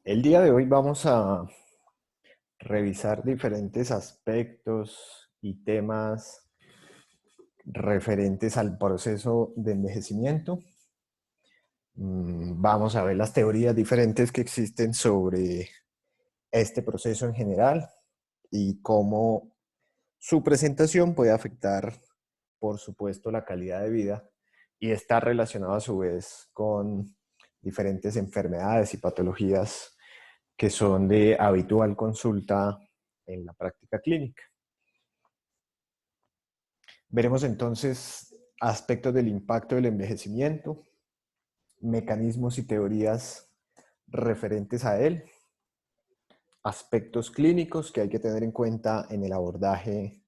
El día de hoy vamos a revisar diferentes aspectos y temas referentes al proceso de envejecimiento. Vamos a ver las teorías diferentes que existen sobre este proceso en general y cómo su presentación puede afectar, por supuesto, la calidad de vida y está relacionado a su vez con diferentes enfermedades y patologías que son de habitual consulta en la práctica clínica. Veremos entonces aspectos del impacto del envejecimiento, mecanismos y teorías referentes a él, aspectos clínicos que hay que tener en cuenta en el abordaje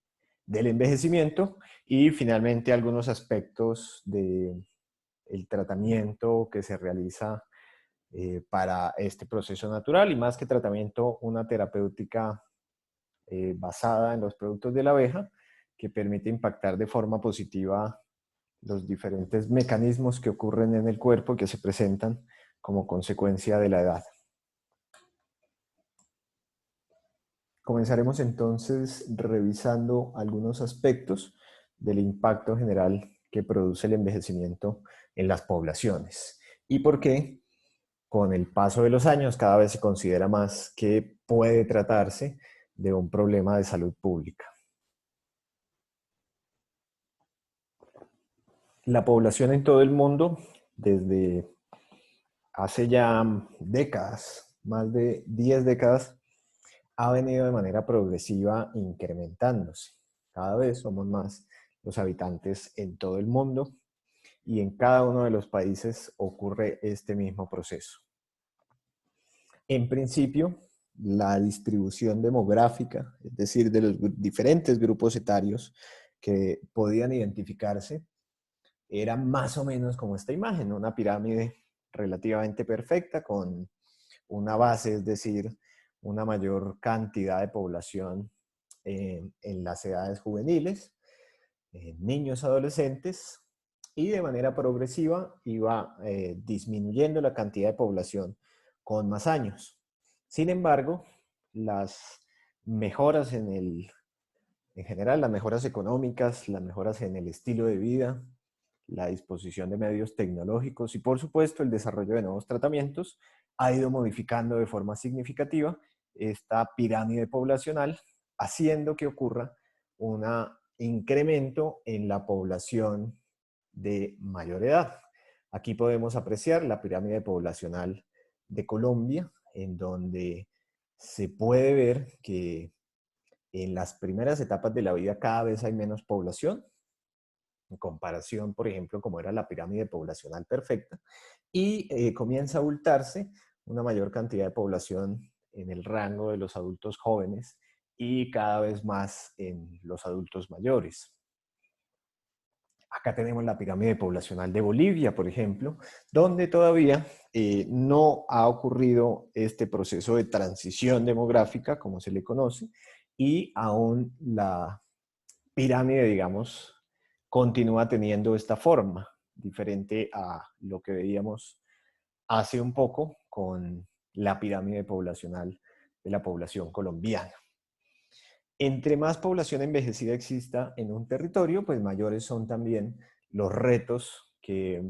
del envejecimiento y finalmente algunos aspectos del tratamiento que se realiza para este proceso natural y más que tratamiento, una terapéutica basada en los productos de la abeja que permite impactar de forma positiva los diferentes mecanismos que ocurren en el cuerpo y que se presentan como consecuencia de la edad. Comenzaremos entonces revisando algunos aspectos del impacto general que produce el envejecimiento en las poblaciones y por qué con el paso de los años cada vez se considera más que puede tratarse de un problema de salud pública. La población en todo el mundo, desde hace ya décadas, más de 10 décadas, ha venido de manera progresiva incrementándose. Cada vez somos más los habitantes en todo el mundo y en cada uno de los países ocurre este mismo proceso. En principio, la distribución demográfica, es decir, de los diferentes grupos etarios que podían identificarse, era más o menos como esta imagen, una pirámide relativamente perfecta con una base, es decir, una mayor cantidad de población en las edades juveniles, niños, adolescentes, y de manera progresiva iba disminuyendo la cantidad de población con más años. Sin embargo, las mejoras en general, las mejoras económicas, las mejoras en el estilo de vida, la disposición de medios tecnológicos y, por supuesto, el desarrollo de nuevos tratamientos ha ido modificando de forma significativa esta pirámide poblacional, haciendo que ocurra un incremento en la población de mayor edad. Aquí podemos apreciar la pirámide poblacional de Colombia, en donde se puede ver que en las primeras etapas de la vida cada vez hay menos población, en comparación, por ejemplo, como era la pirámide poblacional perfecta, y comienza a abultarse una mayor cantidad de población en el rango de los adultos jóvenes y cada vez más en los adultos mayores. Acá tenemos la pirámide poblacional de Bolivia, por ejemplo, donde todavía no ha ocurrido este proceso de transición demográfica, como se le conoce, y aún la pirámide, digamos, continúa teniendo esta forma, diferente a lo que veíamos hace un poco con la pirámide poblacional de la población colombiana. Entre más población envejecida exista en un territorio, pues mayores son también los retos que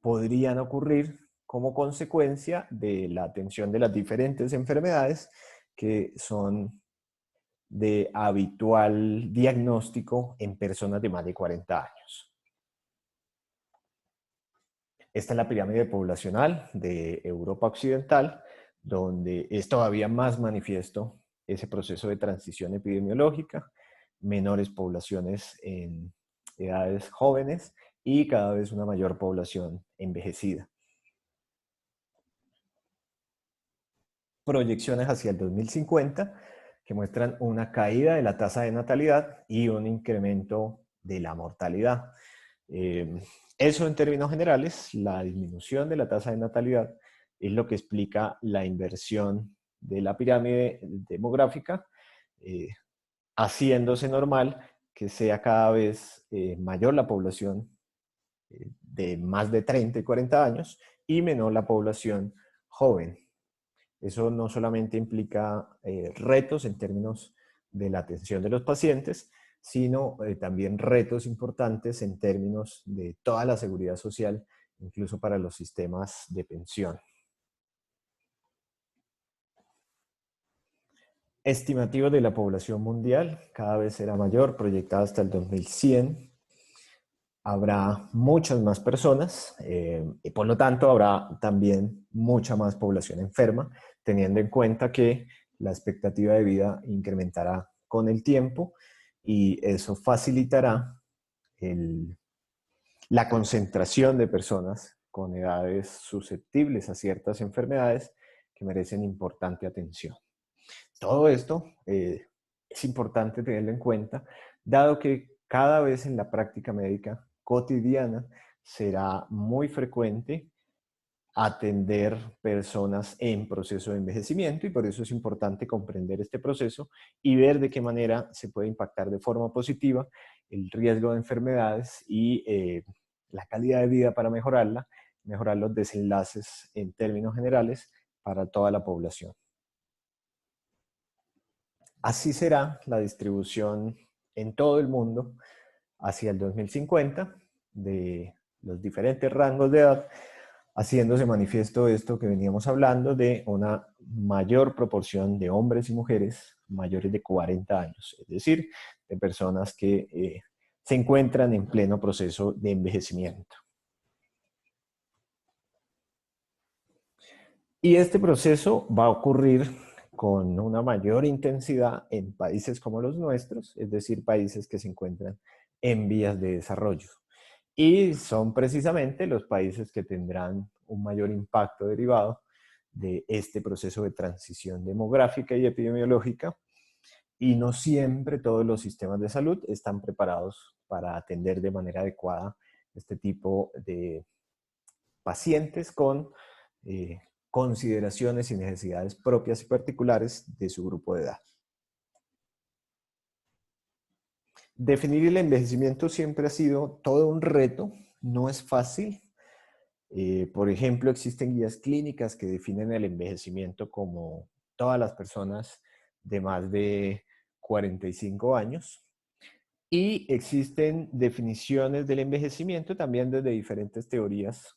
podrían ocurrir como consecuencia de la atención de las diferentes enfermedades que son de habitual diagnóstico en personas de más de 40 años. Esta es la pirámide poblacional de Europa Occidental, donde es todavía más manifiesto ese proceso de transición epidemiológica, menores poblaciones en edades jóvenes y cada vez una mayor población envejecida. Proyecciones hacia el 2050 que muestran una caída de la tasa de natalidad y un incremento de la mortalidad. Eso en términos generales, la disminución de la tasa de natalidad es lo que explica la inversión de la pirámide demográfica, haciéndose normal que sea cada vez mayor la población de más de 30 y 40 años y menor la población joven. Eso no solamente implica retos en términos de la atención de los pacientes, sino también retos importantes en términos de toda la seguridad social, incluso para los sistemas de pensión. Estimativo de la población mundial cada vez será mayor, proyectada hasta el 2100. Habrá muchas más personas y por lo tanto habrá también mucha más población enferma, teniendo en cuenta que la expectativa de vida incrementará con el tiempo y eso facilitará la concentración de personas con edades susceptibles a ciertas enfermedades que merecen importante atención. Todo esto es importante tenerlo en cuenta, dado que cada vez en la práctica médica cotidiana será muy frecuente atender personas en proceso de envejecimiento y por eso es importante comprender este proceso y ver de qué manera se puede impactar de forma positiva el riesgo de enfermedades y la calidad de vida para mejorarla, mejorar los desenlaces en términos generales para toda la población. Así será la distribución en todo el mundo hacia el 2050 de los diferentes rangos de edad, haciéndose manifiesto esto que veníamos hablando de una mayor proporción de hombres y mujeres mayores de 40 años, es decir, de personas que se encuentran en pleno proceso de envejecimiento. Y este proceso va a ocurrir con una mayor intensidad en países como los nuestros, es decir, países que se encuentran en vías de desarrollo. Y son precisamente los países que tendrán un mayor impacto derivado de este proceso de transición demográfica y epidemiológica. Y no siempre todos los sistemas de salud están preparados para atender de manera adecuada este tipo de pacientes con consideraciones y necesidades propias y particulares de su grupo de edad. Definir el envejecimiento siempre ha sido todo un reto, no es fácil. Por ejemplo, existen guías clínicas que definen el envejecimiento como todas las personas de más de 45 años. Y existen definiciones del envejecimiento también desde diferentes teorías,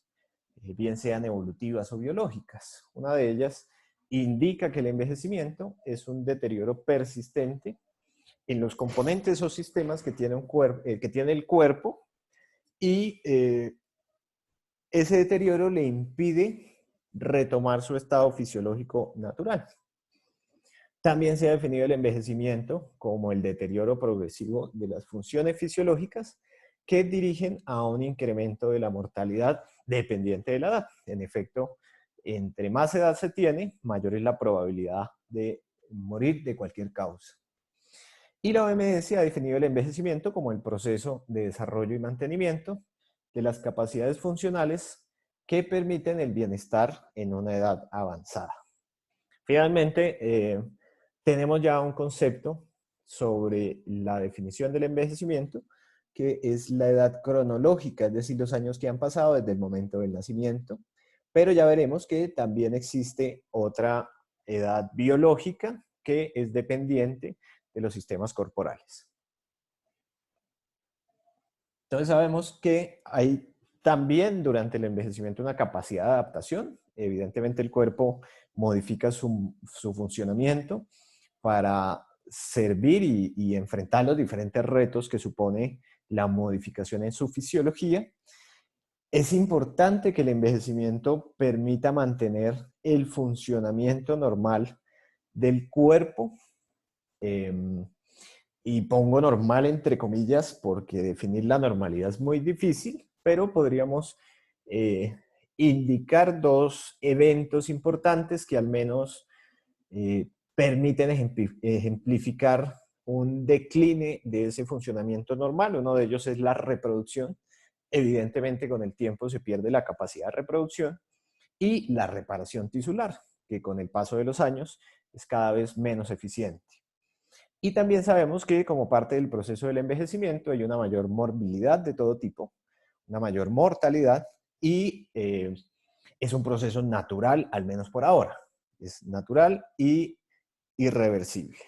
bien sean evolutivas o biológicas. Una de ellas indica que el envejecimiento es un deterioro persistente en los componentes o sistemas que tiene, que tiene el cuerpo y ese deterioro le impide retomar su estado fisiológico natural. También se ha definido el envejecimiento como el deterioro progresivo de las funciones fisiológicas que dirigen a un incremento de la mortalidad dependiente de la edad. En efecto, entre más edad se tiene, mayor es la probabilidad de morir de cualquier causa. Y la OMS ha definido el envejecimiento como el proceso de desarrollo y mantenimiento de las capacidades funcionales que permiten el bienestar en una edad avanzada. Finalmente, tenemos ya un concepto sobre la definición del envejecimiento, que es la edad cronológica, es decir, los años que han pasado desde el momento del nacimiento, pero ya veremos que también existe otra edad biológica que es dependiente de los sistemas corporales. Entonces sabemos que hay también durante el envejecimiento una capacidad de adaptación. Evidentemente el cuerpo modifica su funcionamiento para servir y enfrentar los diferentes retos que supone la modificación en su fisiología. Es importante que el envejecimiento permita mantener el funcionamiento normal del cuerpo, y pongo normal entre comillas porque definir la normalidad es muy difícil, pero podríamos indicar dos eventos importantes que al menos permiten ejemplificar un decline de ese funcionamiento normal. Uno de ellos es la reproducción. Evidentemente, con el tiempo se pierde la capacidad de reproducción y la reparación tisular, que con el paso de los años es cada vez menos eficiente. Y también sabemos que como parte del proceso del envejecimiento hay una mayor morbilidad de todo tipo, una mayor mortalidad y es un proceso natural, al menos por ahora. es natural y irreversible.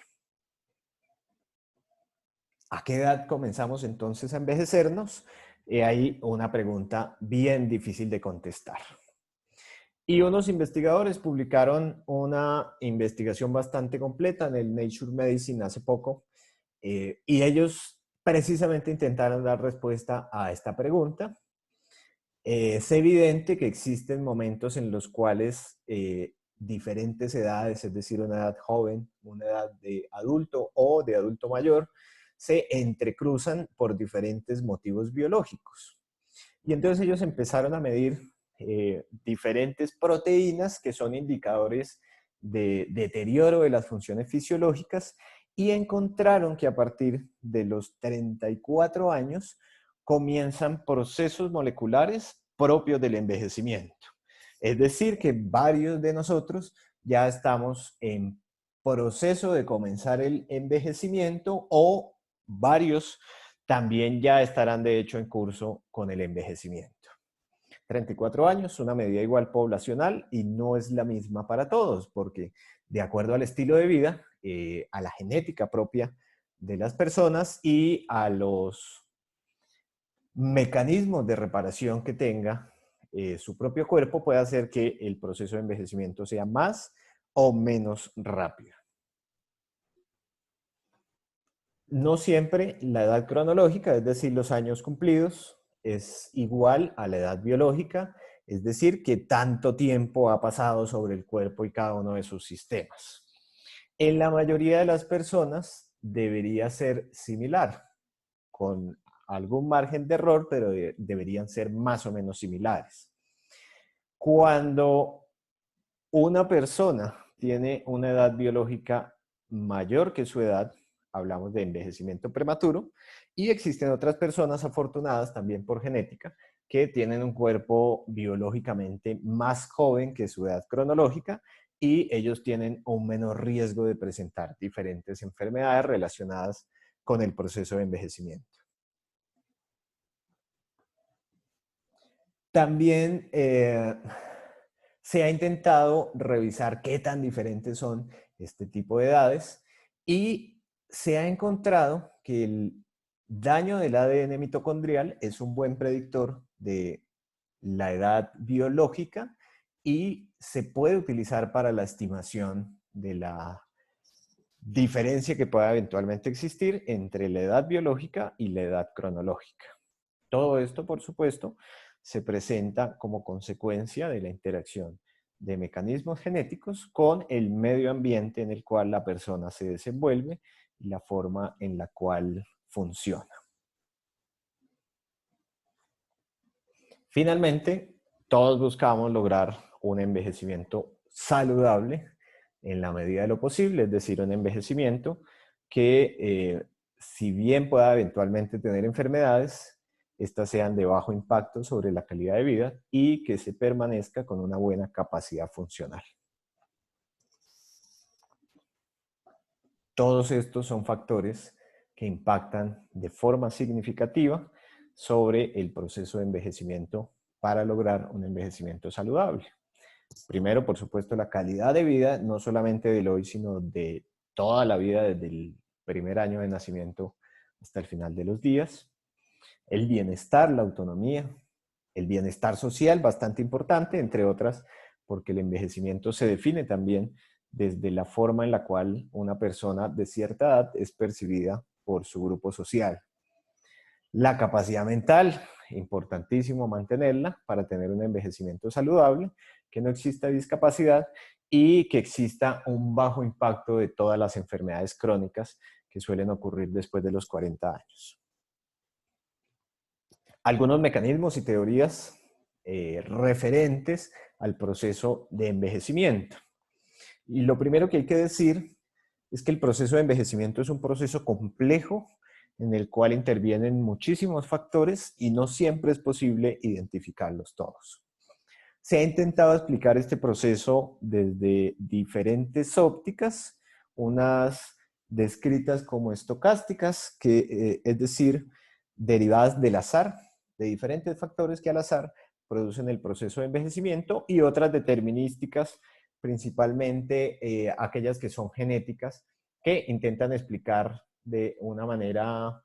¿A qué edad comenzamos entonces a envejecernos? Hay una pregunta bien difícil de contestar. Y unos investigadores publicaron una investigación bastante completa en el Nature Medicine hace poco, y ellos precisamente intentaron dar respuesta a esta pregunta. Es evidente que existen momentos en los cuales diferentes edades, es decir, una edad joven, una edad de adulto o de adulto mayor, se entrecruzan por diferentes motivos biológicos. Y entonces ellos empezaron a medir diferentes proteínas que son indicadores de deterioro de las funciones fisiológicas y encontraron que a partir de los 34 años comienzan procesos moleculares propios del envejecimiento. Es decir, que varios de nosotros ya estamos en proceso de comenzar el envejecimiento o varios también ya estarán de hecho en curso con el envejecimiento. 34 años, una medida igual poblacional y no es la misma para todos, porque de acuerdo al estilo de vida, a la genética propia de las personas y a los mecanismos de reparación que tenga su propio cuerpo, puede hacer que el proceso de envejecimiento sea más o menos rápido. No siempre la edad cronológica, es decir, los años cumplidos, es igual a la edad biológica, es decir, que tanto tiempo ha pasado sobre el cuerpo y cada uno de sus sistemas. En la mayoría de las personas debería ser similar, con algún margen de error, pero deberían ser más o menos similares. Cuando una persona tiene una edad biológica mayor que su edad, hablamos de envejecimiento prematuro, y existen otras personas afortunadas también por genética que tienen un cuerpo biológicamente más joven que su edad cronológica y ellos tienen un menor riesgo de presentar diferentes enfermedades relacionadas con el proceso de envejecimiento. También se ha intentado revisar qué tan diferentes son este tipo de edades y se ha encontrado que el daño del ADN mitocondrial es un buen predictor de la edad biológica y se puede utilizar para la estimación de la diferencia que pueda eventualmente existir entre la edad biológica y la edad cronológica. Todo esto, por supuesto, se presenta como consecuencia de la interacción de mecanismos genéticos con el medio ambiente en el cual la persona se desenvuelve y la forma en la cual funciona. Finalmente, todos buscamos lograr un envejecimiento saludable en la medida de lo posible, es decir, un envejecimiento que, si bien pueda eventualmente tener enfermedades, estas sean de bajo impacto sobre la calidad de vida y que se permanezca con una buena capacidad funcional. Todos estos son factores que impactan de forma significativa sobre el proceso de envejecimiento para lograr un envejecimiento saludable. Primero, por supuesto, la calidad de vida, no solamente del hoy, sino de toda la vida desde el primer año de nacimiento hasta el final de los días. El bienestar, la autonomía, el bienestar social, bastante importante, entre otras, porque el envejecimiento se define también desde la forma en la cual una persona de cierta edad es percibida por su grupo social. La capacidad mental, importantísimo mantenerla para tener un envejecimiento saludable, que no exista discapacidad y que exista un bajo impacto de todas las enfermedades crónicas que suelen ocurrir después de los 40 años. Algunos mecanismos y teorías referentes al proceso de envejecimiento. Y lo primero que hay que decir es que el proceso de envejecimiento es un proceso complejo en el cual intervienen muchísimos factores y no siempre es posible identificarlos todos. Se ha intentado explicar este proceso desde diferentes ópticas, unas descritas como estocásticas, que es decir, derivadas del azar, de diferentes factores que al azar producen el proceso de envejecimiento, y otras determinísticas principalmente aquellas que son genéticas, que intentan explicar de una manera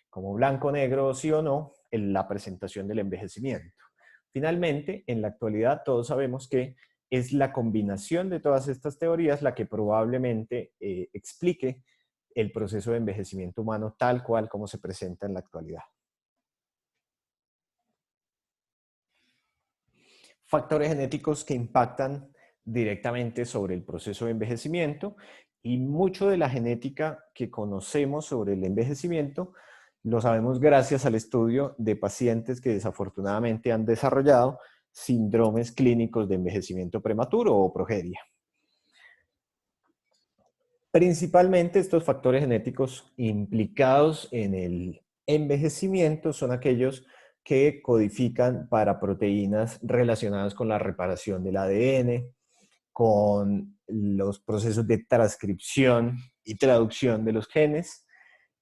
como blanco-negro, sí o no, en la presentación del envejecimiento. Finalmente, en la actualidad todos sabemos que es la combinación de todas estas teorías la que probablemente explique el proceso de envejecimiento humano tal cual como se presenta en la actualidad. Factores genéticos que impactan directamente sobre el proceso de envejecimiento, y mucho de la genética que conocemos sobre el envejecimiento lo sabemos gracias al estudio de pacientes que desafortunadamente han desarrollado síndromes clínicos de envejecimiento prematuro o progeria. Principalmente estos factores genéticos implicados en el envejecimiento son aquellos que codifican para proteínas relacionadas con la reparación del ADN, con los procesos de transcripción y traducción de los genes,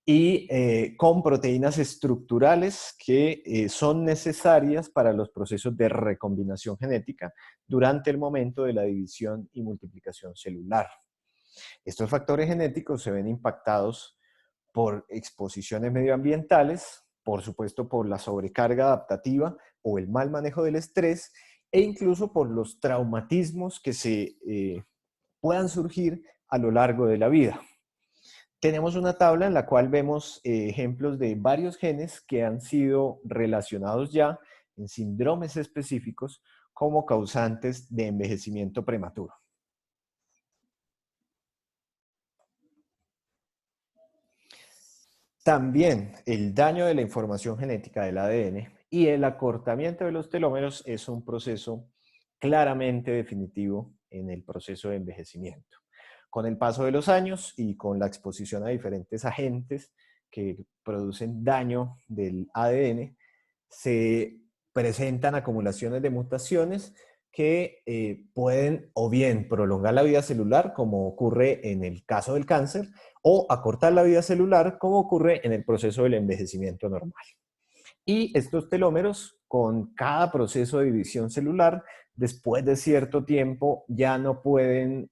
y con proteínas estructurales que son necesarias para los procesos de recombinación genética durante el momento de la división y multiplicación celular. Estos factores genéticos se ven impactados por exposiciones medioambientales, por supuesto por la sobrecarga adaptativa o el mal manejo del estrés, e incluso por los traumatismos que se puedan surgir a lo largo de la vida. Tenemos una tabla en la cual vemos ejemplos de varios genes que han sido relacionados ya en síndromes específicos como causantes de envejecimiento prematuro. También el daño de la información genética del ADN y el acortamiento de los telómeros es un proceso claramente definitivo en el proceso de envejecimiento. Con el paso de los años y con la exposición a diferentes agentes que producen daño del ADN, se presentan acumulaciones de mutaciones que pueden o bien prolongar la vida celular, como ocurre en el caso del cáncer, o acortar la vida celular, como ocurre en el proceso del envejecimiento normal. Y estos telómeros, con cada proceso de división celular, después de cierto tiempo ya no pueden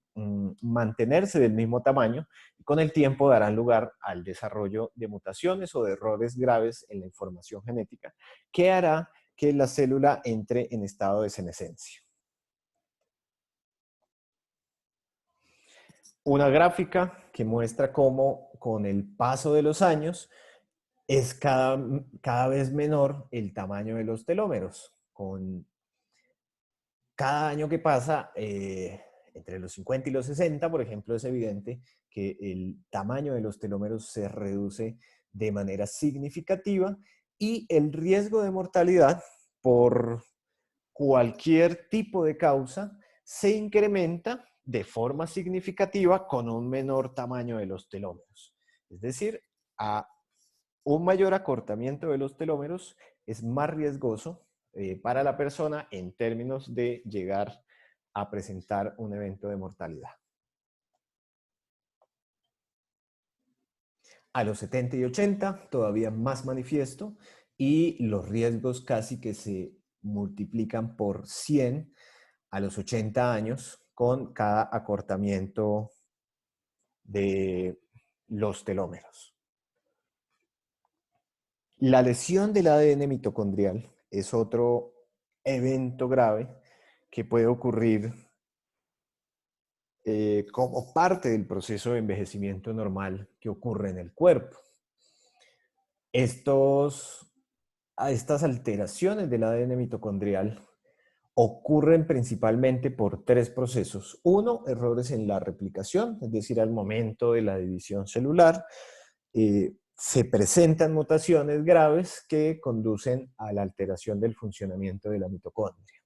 mantenerse del mismo tamaño, y con el tiempo darán lugar al desarrollo de mutaciones o de errores graves en la información genética, que hará que la célula entre en estado de senescencia. Una gráfica que muestra cómo con el paso de los años es cada vez menor el tamaño de los telómeros. Con cada año que pasa, entre los 50 y los 60, por ejemplo, es evidente que el tamaño de los telómeros se reduce de manera significativa, y el riesgo de mortalidad por cualquier tipo de causa se incrementa de forma significativa con un menor tamaño de los telómeros. Es decir, a un mayor acortamiento de los telómeros es más riesgoso para la persona en términos de llegar a presentar un evento de mortalidad. A los 70 y 80 todavía más manifiesto, y los riesgos casi que se multiplican por 100 a los 80 años con cada acortamiento de los telómeros. La lesión del ADN mitocondrial es otro evento grave que puede ocurrir como parte del proceso de envejecimiento normal que ocurre en el cuerpo. Estas alteraciones del ADN mitocondrial ocurren principalmente por tres procesos. Uno, errores en la replicación, es decir, al momento de la división celular. Se presentan mutaciones graves que conducen a la alteración del funcionamiento de la mitocondria.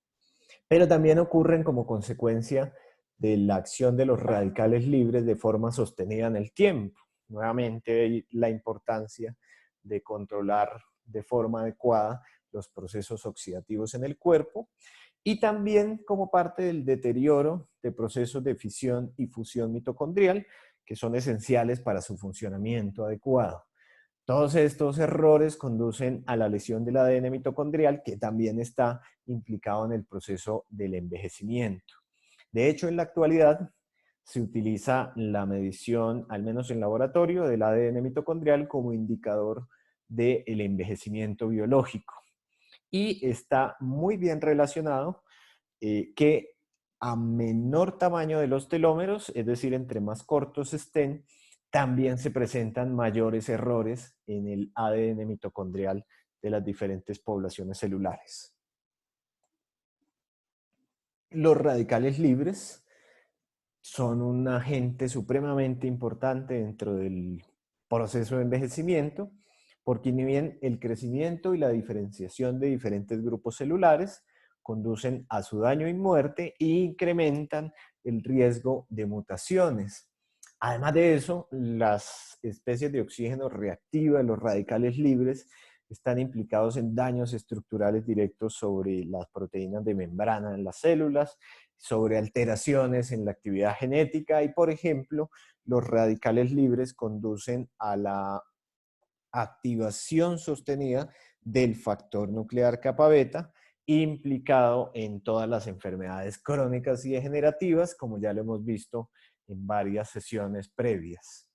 Pero también ocurren como consecuencia de la acción de los radicales libres de forma sostenida en el tiempo. Nuevamente, la importancia de controlar de forma adecuada los procesos oxidativos en el cuerpo, y también como parte del deterioro de procesos de fisión y fusión mitocondrial que son esenciales para su funcionamiento adecuado. Todos estos errores conducen a la lesión del ADN mitocondrial, que también está implicado en el proceso del envejecimiento. De hecho, en la actualidad se utiliza la medición, al menos en laboratorio, del ADN mitocondrial como indicador del envejecimiento biológico. Y está muy bien relacionado que a menor tamaño de los telómeros, es decir, entre más cortos estén, también se presentan mayores errores en el ADN mitocondrial de las diferentes poblaciones celulares. Los radicales libres son un agente supremamente importante dentro del proceso de envejecimiento, porque ni bien el crecimiento y la diferenciación de diferentes grupos celulares conducen a su daño y muerte e incrementan el riesgo de mutaciones. Además de eso, las especies de oxígeno reactivas, los radicales libres, están implicados en daños estructurales directos sobre las proteínas de membrana en las células, sobre alteraciones en la actividad genética y, por ejemplo, los radicales libres conducen a la activación sostenida del factor nuclear kappa beta, implicado en todas las enfermedades crónicas y degenerativas, como ya lo hemos visto en varias sesiones previas.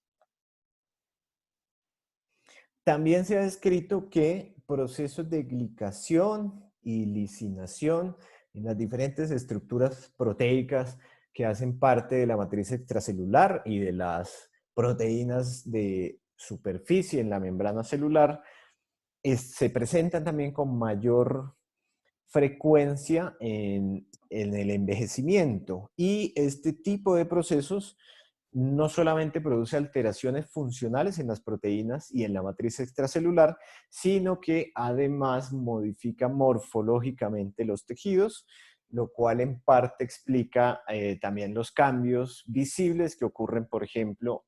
También se ha descrito que procesos de glicación y lisinación en las diferentes estructuras proteicas que hacen parte de la matriz extracelular y de las proteínas de superficie en la membrana celular se presentan también con mayor frecuencia en el envejecimiento. Y este tipo de procesos no solamente produce alteraciones funcionales en las proteínas y en la matriz extracelular, sino que además modifica morfológicamente los tejidos, lo cual en parte explica también los cambios visibles que ocurren, por ejemplo,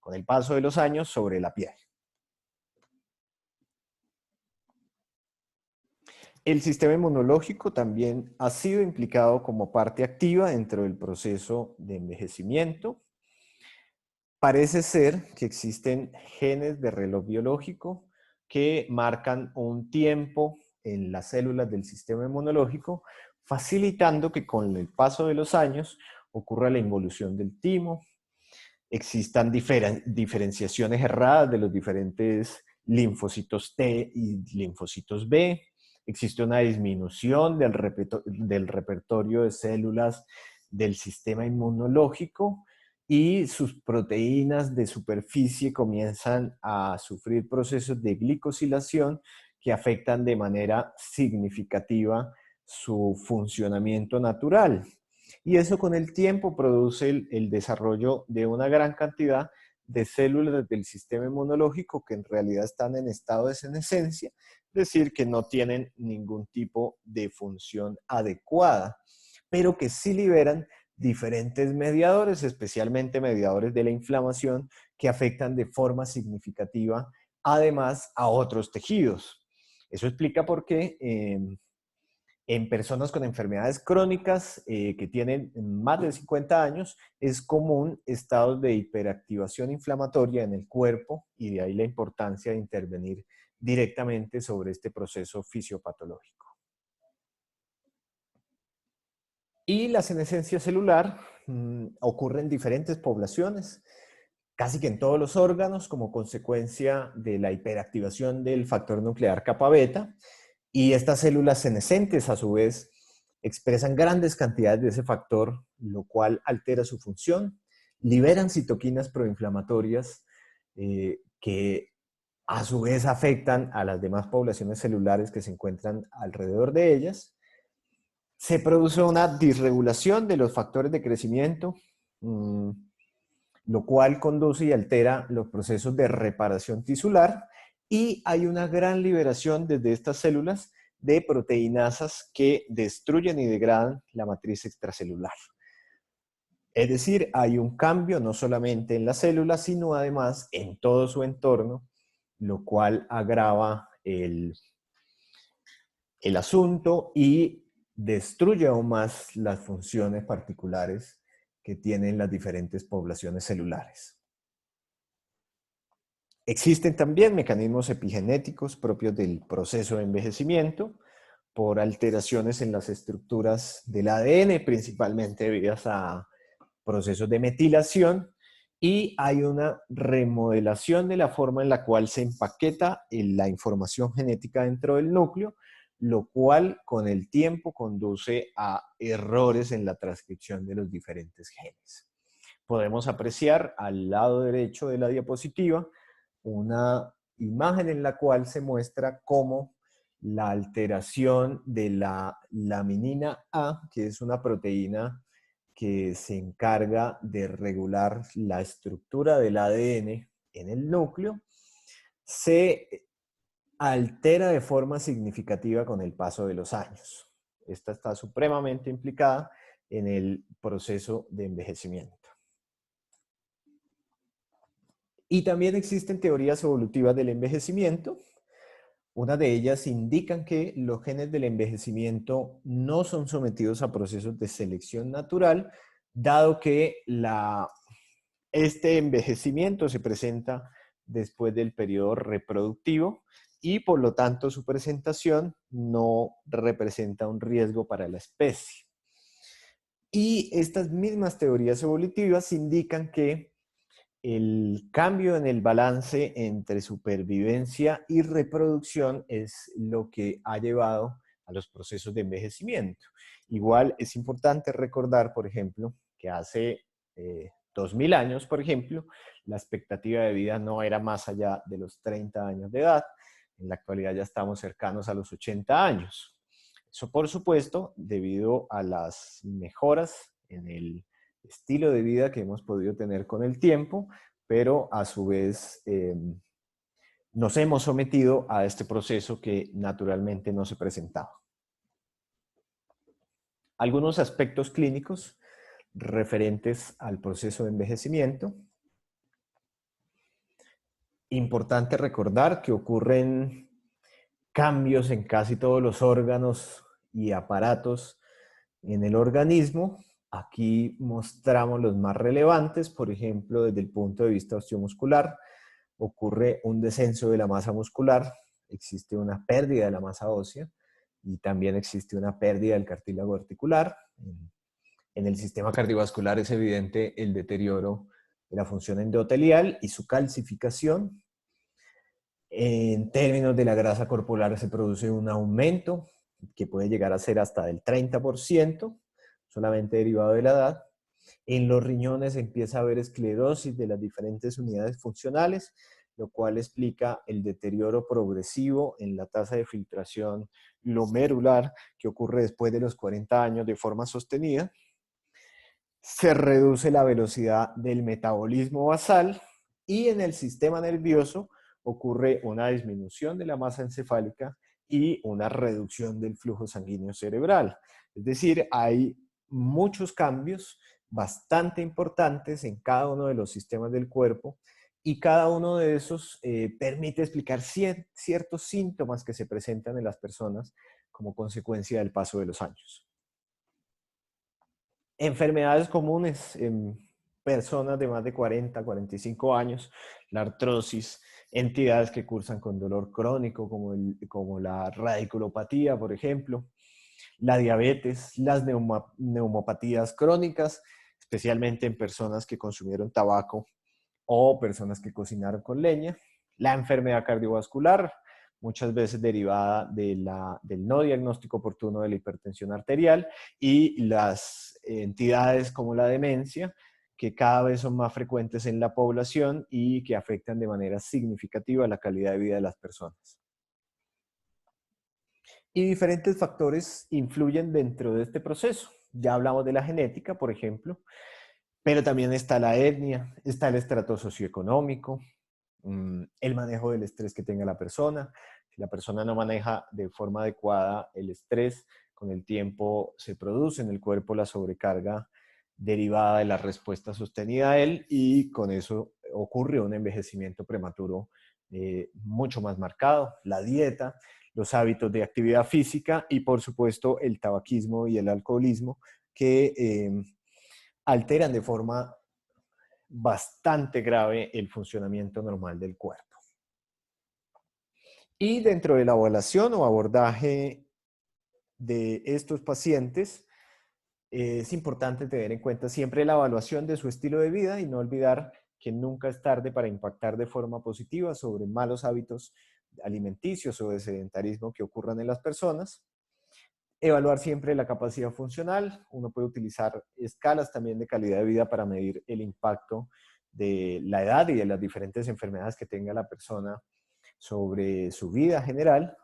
con el paso de los años sobre la piel. El sistema inmunológico también ha sido implicado como parte activa dentro del proceso de envejecimiento. Parece ser que existen genes de reloj biológico que marcan un tiempo en las células del sistema inmunológico, facilitando que con el paso de los años ocurra la involución del timo, existan diferenciaciones erradas de los diferentes linfocitos T y linfocitos B, existe una disminución del repertorio de células del sistema inmunológico y sus proteínas de superficie comienzan a sufrir procesos de glicosilación que afectan de manera significativa su funcionamiento natural. Y eso con el tiempo produce el desarrollo de una gran cantidad de células del sistema inmunológico que en realidad están en estado de senescencia, es decir, que no tienen ningún tipo de función adecuada, pero que sí liberan diferentes mediadores, especialmente mediadores de la inflamación, que afectan de forma significativa además a otros tejidos. Eso explica por qué en personas con enfermedades crónicas que tienen más de 50 años, es común estados de hiperactivación inflamatoria en el cuerpo y de ahí la importancia de intervenir directamente sobre este proceso fisiopatológico. Y la senescencia celular ocurre en diferentes poblaciones, casi que en todos los órganos como consecuencia de la hiperactivación del factor nuclear kappa beta. Y estas células senescentes, a su vez, expresan grandes cantidades de ese factor, lo cual altera su función, liberan citoquinas proinflamatorias que a su vez afectan a las demás poblaciones celulares que se encuentran alrededor de ellas. Se produce una disregulación de los factores de crecimiento, lo cual conduce y altera los procesos de reparación tisular, y hay una gran liberación desde estas células de proteinasas que destruyen y degradan la matriz extracelular. Es decir, hay un cambio no solamente en la célula, sino además en todo su entorno, lo cual agrava el asunto y destruye aún más las funciones particulares que tienen las diferentes poblaciones celulares. Existen también mecanismos epigenéticos propios del proceso de envejecimiento, por alteraciones en las estructuras del ADN, principalmente debidas a procesos de metilación, y hay una remodelación de la forma en la cual se empaqueta la información genética dentro del núcleo, lo cual con el tiempo conduce a errores en la transcripción de los diferentes genes. Podemos apreciar al lado derecho de la diapositiva una imagen en la cual se muestra cómo la alteración de la laminina A, que es una proteína que se encarga de regular la estructura del ADN en el núcleo, se altera de forma significativa con el paso de los años. Esta está supremamente implicada en el proceso de envejecimiento. Y también existen teorías evolutivas del envejecimiento. Una de ellas indican que los genes del envejecimiento no son sometidos a procesos de selección natural, dado que este envejecimiento se presenta después del periodo reproductivo y por lo tanto su presentación no representa un riesgo para la especie. Y estas mismas teorías evolutivas indican que el cambio en el balance entre supervivencia y reproducción es lo que ha llevado a los procesos de envejecimiento. Igual es importante recordar, por ejemplo, que hace 2000 años, por ejemplo, la expectativa de vida no era más allá de los 30 años de edad. En la actualidad ya estamos cercanos a los 80 años. Eso, por supuesto, debido a las mejoras en el estilo de vida que hemos podido tener con el tiempo, pero a su vez nos hemos sometido a este proceso que naturalmente no se presentaba. Algunos aspectos clínicos referentes al proceso de envejecimiento. Importante recordar que ocurren cambios en casi todos los órganos y aparatos en el organismo. Aquí mostramos los más relevantes, por ejemplo, desde el punto de vista osteomuscular, ocurre un descenso de la masa muscular, existe una pérdida de la masa ósea y también existe una pérdida del cartílago articular. En el sistema cardiovascular es evidente el deterioro de la función endotelial y su calcificación. En términos de la grasa corporal se produce un aumento que puede llegar a ser hasta del 30%, solamente derivado de la edad. En los riñones empieza a haber esclerosis de las diferentes unidades funcionales, lo cual explica el deterioro progresivo en la tasa de filtración glomerular que ocurre después de los 40 años de forma sostenida. Se reduce la velocidad del metabolismo basal y en el sistema nervioso ocurre una disminución de la masa encefálica y una reducción del flujo sanguíneo cerebral. Es decir, hay muchos cambios bastante importantes en cada uno de los sistemas del cuerpo y cada uno de esos permite explicar ciertos síntomas que se presentan en las personas como consecuencia del paso de los años. Enfermedades comunes en personas de más de 40, 45 años, la artrosis, entidades que cursan con dolor crónico como la radiculopatía, por ejemplo, la diabetes, las neumopatías crónicas, especialmente en personas que consumieron tabaco o personas que cocinaron con leña, la enfermedad cardiovascular, muchas veces derivada del no diagnóstico oportuno de la hipertensión arterial, y las entidades como la demencia, que cada vez son más frecuentes en la población y que afectan de manera significativa la calidad de vida de las personas. Y diferentes factores influyen dentro de este proceso. Ya hablamos de la genética, por ejemplo, pero también está la etnia, está el estrato socioeconómico, el manejo del estrés que tenga la persona. Si la persona no maneja de forma adecuada el estrés, con el tiempo se produce en el cuerpo la sobrecarga derivada de la respuesta sostenida a él y con eso ocurre un envejecimiento prematuro mucho más marcado. La dieta, los hábitos de actividad física y por supuesto el tabaquismo y el alcoholismo que alteran de forma bastante grave el funcionamiento normal del cuerpo. Y dentro de la evaluación o abordaje de estos pacientes, es importante tener en cuenta siempre la evaluación de su estilo de vida y no olvidar que nunca es tarde para impactar de forma positiva sobre malos hábitos alimenticios o de sedentarismo que ocurran en las personas. Evaluar siempre la capacidad funcional. Uno puede utilizar escalas también de calidad de vida para medir el impacto de la edad y de las diferentes enfermedades que tenga la persona sobre su vida general.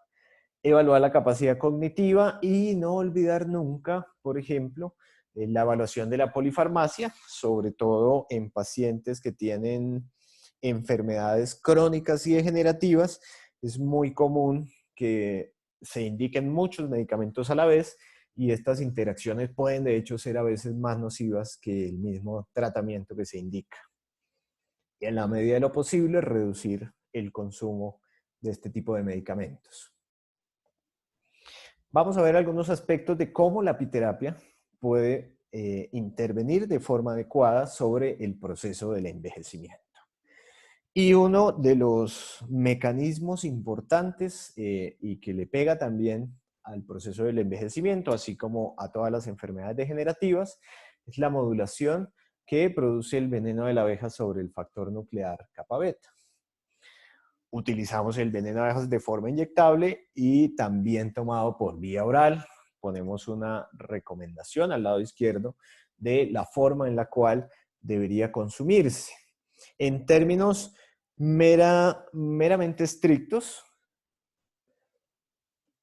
Evaluar la capacidad cognitiva y no olvidar nunca, por ejemplo, la evaluación de la polifarmacia, sobre todo en pacientes que tienen enfermedades crónicas y degenerativas. Es muy común que se indiquen muchos medicamentos a la vez y estas interacciones pueden de hecho ser a veces más nocivas que el mismo tratamiento que se indica. Y en la medida de lo posible, reducir el consumo de este tipo de medicamentos. Vamos a ver algunos aspectos de cómo la apiterapia puede intervenir de forma adecuada sobre el proceso del envejecimiento. Y uno de los mecanismos importantes y que le pega también al proceso del envejecimiento, así como a todas las enfermedades degenerativas, es la modulación que produce el veneno de la abeja sobre el factor nuclear kappa beta. Utilizamos el veneno de abejas de forma inyectable y también tomado por vía oral. Ponemos una recomendación al lado izquierdo de la forma en la cual debería consumirse. En términos meramente estrictos,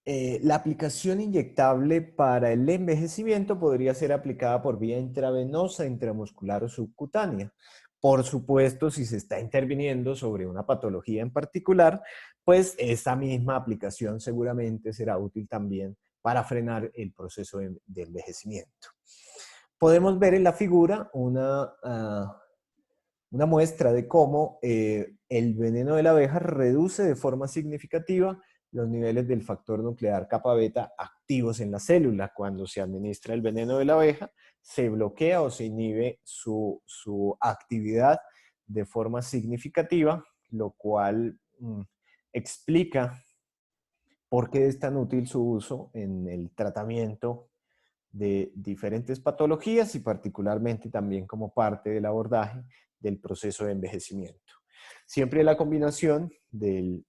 la aplicación inyectable para el envejecimiento podría ser aplicada por vía intravenosa, intramuscular o subcutánea. Por supuesto, si se está interviniendo sobre una patología en particular, pues esa misma aplicación seguramente será útil también para frenar el proceso de envejecimiento. Podemos ver en la figura una muestra de cómo el veneno de la abeja reduce de forma significativa los niveles del factor nuclear kappa beta activos en la célula. Cuando se administra el veneno de la abeja, se bloquea o se inhibe su actividad de forma significativa, lo cual explica por qué es tan útil su uso en el tratamiento de diferentes patologías y particularmente también como parte del abordaje del proceso de envejecimiento. Siempre la combinación del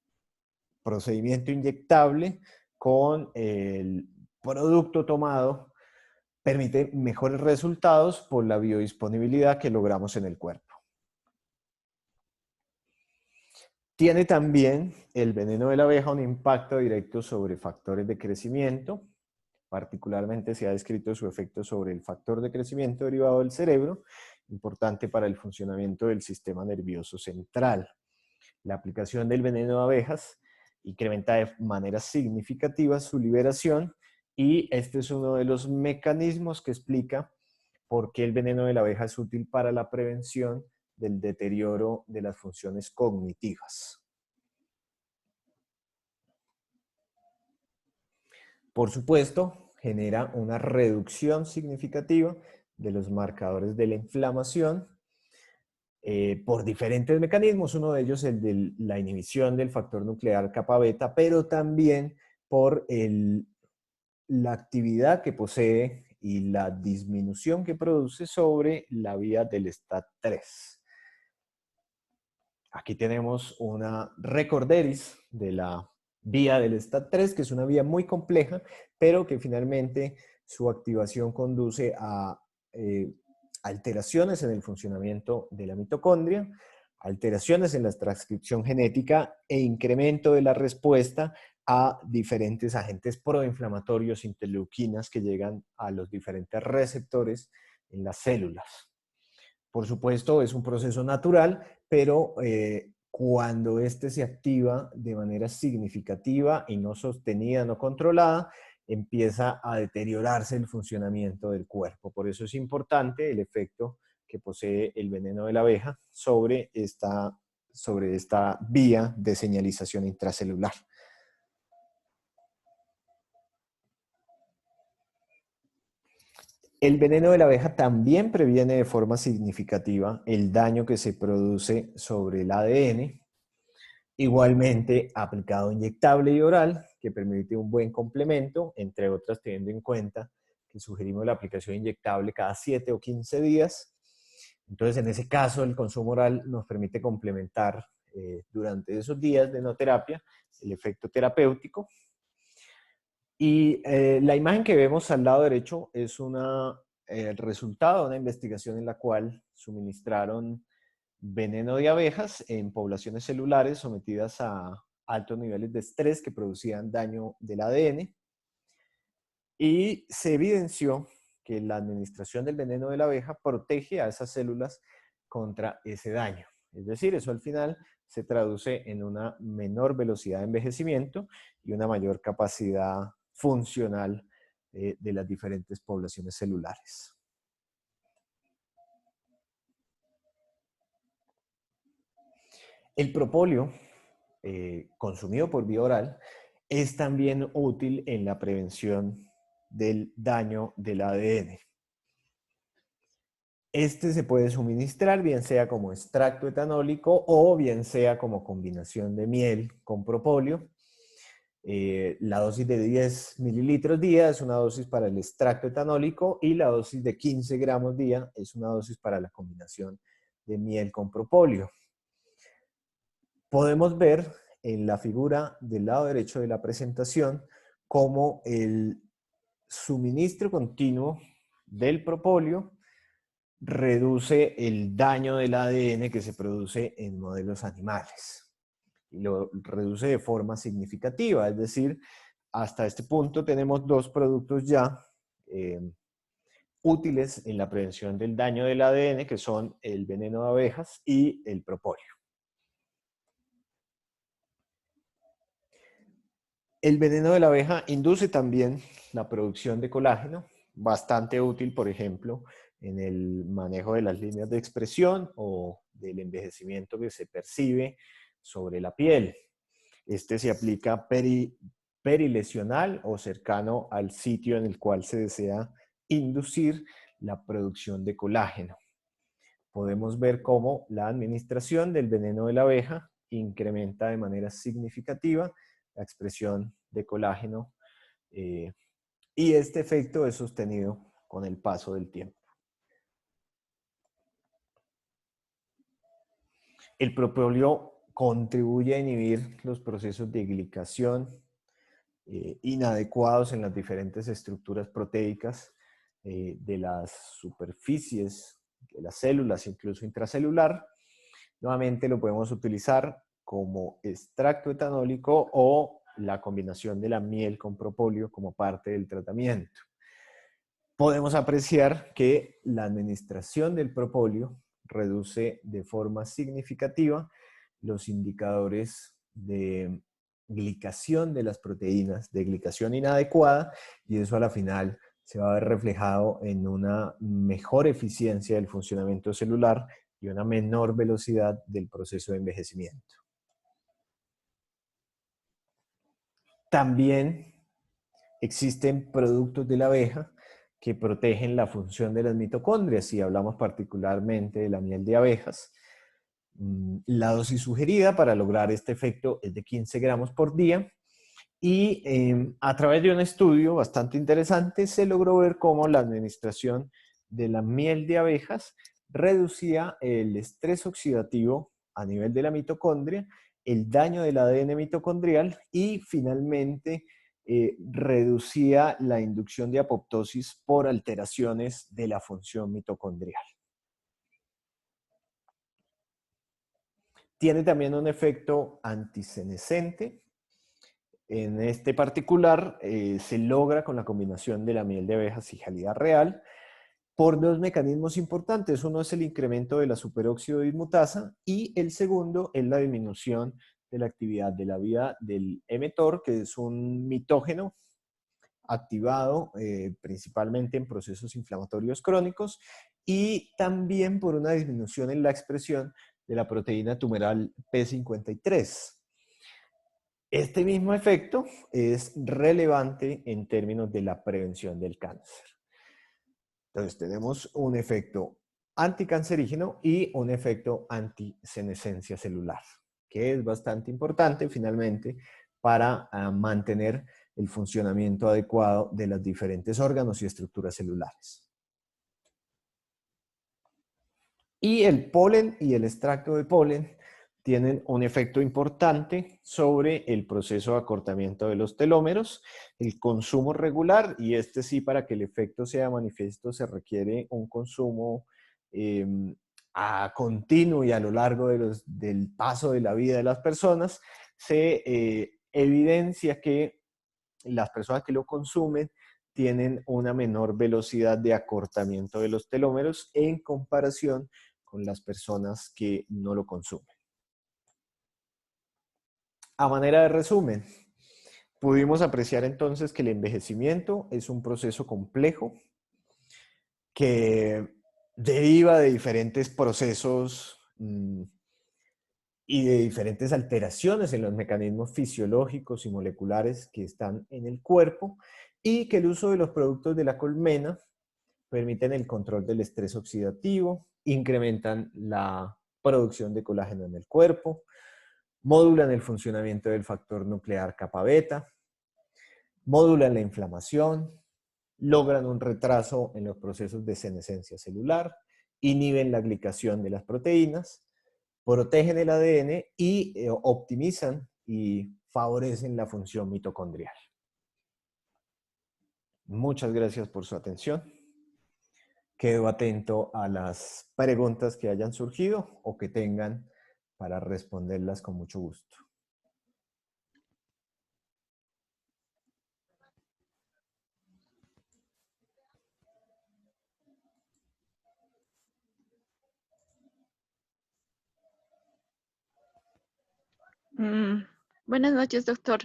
procedimiento inyectable con el producto tomado permite mejores resultados por la biodisponibilidad que logramos en el cuerpo. Tiene también el veneno de la abeja un impacto directo sobre factores de crecimiento. Particularmente se ha descrito su efecto sobre el factor de crecimiento derivado del cerebro, importante para el funcionamiento del sistema nervioso central. La aplicación del veneno de abejas incrementa de manera significativa su liberación y este es uno de los mecanismos que explica por qué el veneno de la abeja es útil para la prevención del deterioro de las funciones cognitivas. Por supuesto, genera una reducción significativa de los marcadores de la inflamación por diferentes mecanismos. Uno de ellos es el de la inhibición del factor nuclear kappa beta, pero también por la actividad que posee y la disminución que produce sobre la vía del STAT3. Aquí tenemos una recorderis de la vía del STAT3, que es una vía muy compleja, pero que finalmente su activación conduce a alteraciones en el funcionamiento de la mitocondria, alteraciones en la transcripción genética e incremento de la respuesta a diferentes agentes proinflamatorios, interleuquinas, que llegan a los diferentes receptores en las células. Por supuesto, es un proceso natural, pero cuando este se activa de manera significativa y no sostenida, no controlada, empieza a deteriorarse el funcionamiento del cuerpo. Por eso es importante el efecto que posee el veneno de la abeja sobre esta vía de señalización intracelular. El veneno de la abeja también previene de forma significativa el daño que se produce sobre el ADN Igualmente, aplicado inyectable y oral, que permite un buen complemento, entre otras teniendo en cuenta que sugerimos la aplicación inyectable cada 7 o 15 días. Entonces, en ese caso, el consumo oral nos permite complementar durante esos días de no terapia el efecto terapéutico. Y la imagen que vemos al lado derecho es el resultado de una investigación en la cual suministraron veneno de abejas en poblaciones celulares sometidas a altos niveles de estrés que producían daño del ADN, y se evidenció que la administración del veneno de la abeja protege a esas células contra ese daño. Es decir, eso al final se traduce en una menor velocidad de envejecimiento y una mayor capacidad funcional de las diferentes poblaciones celulares. El propóleo, consumido por vía oral, es también útil en la prevención del daño del ADN. Este se puede suministrar bien sea como extracto etanólico o bien sea como combinación de miel con propóleo. La dosis de 10 mililitros día es una dosis para el extracto etanólico y la dosis de 15 gramos día es una dosis para la combinación de miel con propóleo. Podemos ver en la figura del lado derecho de la presentación cómo el suministro continuo del propóleo reduce el daño del ADN que se produce en modelos animales. Y lo reduce de forma significativa, es decir, hasta este punto tenemos dos productos ya útiles en la prevención del daño del ADN, que son el veneno de abejas y el propóleo. El veneno de la abeja induce también la producción de colágeno, bastante útil, por ejemplo, en el manejo de las líneas de expresión o del envejecimiento que se percibe sobre la piel. Este se aplica perilesional o cercano al sitio en el cual se desea inducir la producción de colágeno. Podemos ver cómo la administración del veneno de la abeja incrementa de manera significativa la expresión de colágeno, y este efecto es sostenido con el paso del tiempo. El propóleo contribuye a inhibir los procesos de glicación inadecuados en las diferentes estructuras proteicas de las superficies de las células, incluso intracelular. Nuevamente lo podemos utilizar como extracto etanólico o la combinación de la miel con propóleo como parte del tratamiento. Podemos apreciar que la administración del propóleo reduce de forma significativa los indicadores de glicación de las proteínas, de glicación inadecuada, y eso a la final se va a ver reflejado en una mejor eficiencia del funcionamiento celular y una menor velocidad del proceso de envejecimiento. También existen productos de la abeja que protegen la función de las mitocondrias, y hablamos particularmente de la miel de abejas. La dosis sugerida para lograr este efecto es de 15 gramos por día, y a través de un estudio bastante interesante se logró ver cómo la administración de la miel de abejas reducía el estrés oxidativo a nivel de la mitocondria, el daño del ADN mitocondrial y finalmente reducía la inducción de apoptosis por alteraciones de la función mitocondrial. Tiene también un efecto antisenescente. En este particular se logra con la combinación de la miel de abejas y jalea real por dos mecanismos importantes. Uno es el incremento de la superóxido dismutasa y el segundo es la disminución de la actividad de la vía del mTOR, que es un mitógeno activado principalmente en procesos inflamatorios crónicos, y también por una disminución en la expresión de la proteína tumoral P53. Este mismo efecto es relevante en términos de la prevención del cáncer. Entonces tenemos un efecto anticancerígeno y un efecto antisenescencia celular. que es bastante importante finalmente para mantener el funcionamiento adecuado de los diferentes órganos y estructuras celulares. Y el polen y el extracto de polen tienen un efecto importante sobre el proceso de acortamiento de los telómeros, el consumo regular, y este sí, para que el efecto sea manifiesto se requiere un consumo a continuo y a lo largo del paso de la vida de las personas. Se evidencia que las personas que lo consumen tienen una menor velocidad de acortamiento de los telómeros en comparación con las personas que no lo consumen. A manera de resumen, pudimos apreciar entonces que el envejecimiento es un proceso complejo que deriva de diferentes procesos y de diferentes alteraciones en los mecanismos fisiológicos y moleculares que están en el cuerpo, y que el uso de los productos de la colmena permiten el control del estrés oxidativo, incrementan la producción de colágeno en el cuerpo, modulan el funcionamiento del factor nuclear kappa beta, modulan la inflamación, logran un retraso en los procesos de senescencia celular, inhiben la glicación de las proteínas, protegen el ADN y optimizan y favorecen la función mitocondrial. Muchas gracias por su atención. Quedo atento a las preguntas que hayan surgido o que tengan para responderlas con mucho gusto. Buenas noches, doctor.